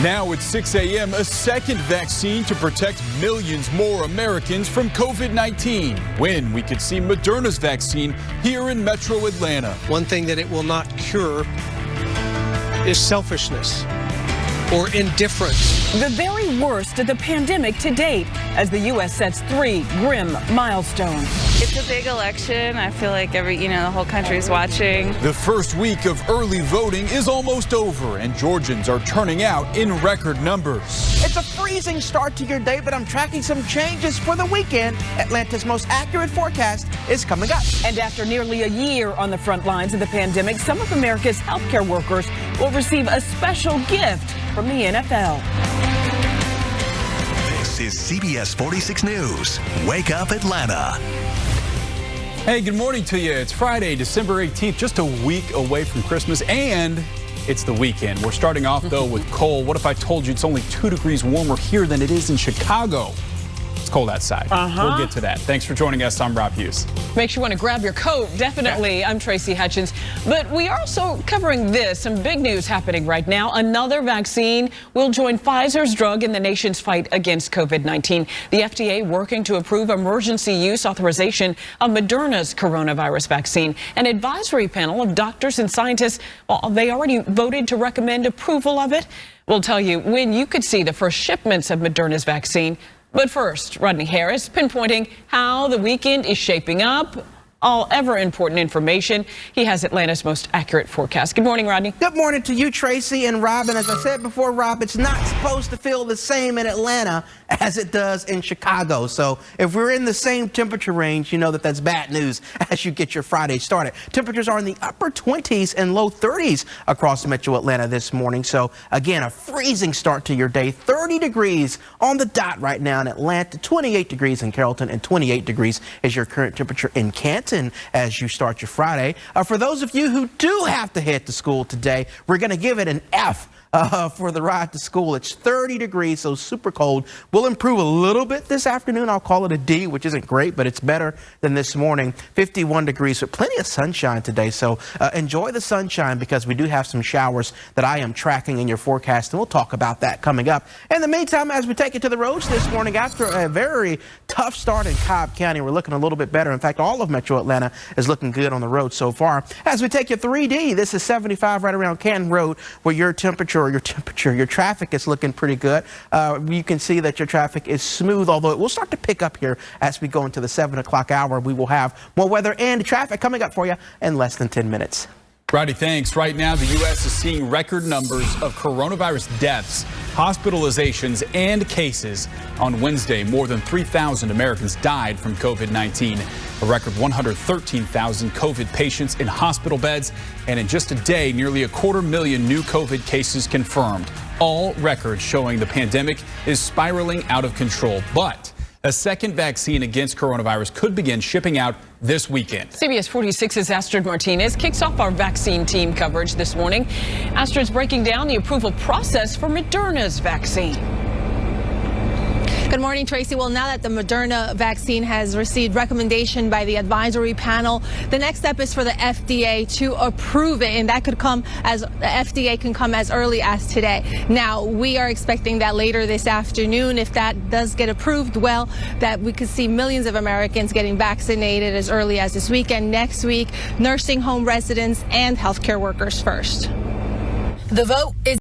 Now at 6 a.m., a second vaccine to protect millions more Americans from COVID-19. When we could see Moderna's vaccine here in Metro Atlanta. One thing that it will not cure is selfishness or indifference. The very worst of the pandemic to date, as the U.S. sets 3 grim milestones. It's a big election. I feel like the whole country's watching. The first week of early voting is almost over, and Georgians are turning out in record numbers. It's a freezing start to your day, but I'm tracking some changes for the weekend. Atlanta's most accurate forecast is coming up. And after nearly a year on the front lines of the pandemic, some of America's healthcare workers will receive a special gift from the NFL. This is CBS 46 News. Wake up Atlanta. Hey, good morning to you. It's Friday, December 18th, just a week away from Christmas, and it's the weekend. We're starting off, though, with cold. What if I told you it's only 2 degrees warmer here than it is in Chicago? It's cold outside. We'll get to that. Thanks for joining us. I'm Rob Hughes. Makes you want to grab your coat, definitely. Yeah. I'm Tracy Hutchins. But we are also covering this. Some big news happening right now. Another vaccine will join Pfizer's drug in the nation's fight against COVID-19. The FDA working to approve emergency use authorization of Moderna's coronavirus vaccine. An advisory panel of doctors and scientists, well, they already voted to recommend approval of it. We'll tell you when you could see the first shipments of Moderna's vaccine. But first, Rodney Harris pinpointing how the weekend is shaping up. All ever important information. He has Atlanta's most accurate forecast. Good morning, Rodney. Good morning to you, Tracy and Rob. And as I said before, Rob, it's not supposed to feel the same in Atlanta as it does in Chicago. So if we're in the same temperature range, you know that that's bad news as you get your Friday started. Temperatures are in the upper 20s and low 30s across Metro Atlanta this morning. So again, a freezing start to your day. 30 degrees on the dot right now in Atlanta, 28 degrees in Carrollton, and 28 degrees is your current temperature in Canton as you start your Friday. For those of you who do have to head to school today, we're going to give it an F. For the ride to school. It's 30 degrees, so super cold. We'll improve a little bit this afternoon. I'll call it a D, which isn't great, but it's better than this morning. 51 degrees with plenty of sunshine today, so enjoy the sunshine because we do have some showers that I am tracking in your forecast, and we'll talk about that coming up. In the meantime, as we take it to the roads this morning, after a very tough start in Cobb County, we're looking a little bit better. In fact, all of Metro Atlanta is looking good on the road so far. As we take you 3D, this is 75 right around Canton Road, where your traffic is looking pretty good. You can see that your traffic is smooth, although it will start to pick up here as we go into the 7 o'clock hour. We will have more weather and traffic coming up for you in less than 10 minutes. Roddy, thanks. Right now, the U.S. is seeing record numbers of coronavirus deaths, hospitalizations, and cases. On Wednesday, more than 3,000 Americans died from COVID-19. A record 113,000 COVID patients in hospital beds. And in just a day, nearly 250,000 new COVID cases confirmed. All records showing the pandemic is spiraling out of control. But a second vaccine against coronavirus could begin shipping out this weekend. CBS 46's Astrid Martinez kicks off our vaccine team coverage this morning. Astrid's breaking down the approval process for Moderna's vaccine. Good morning, Tracy. Well, now that the Moderna vaccine has received recommendation by the advisory panel, the next step is for the FDA to approve it, and that could come as the FDA can come as early as today. Now, we are expecting that later this afternoon, if that does get approved, well, that we could see millions of Americans getting vaccinated as early as this weekend, next week, nursing home residents and healthcare workers first. The vote is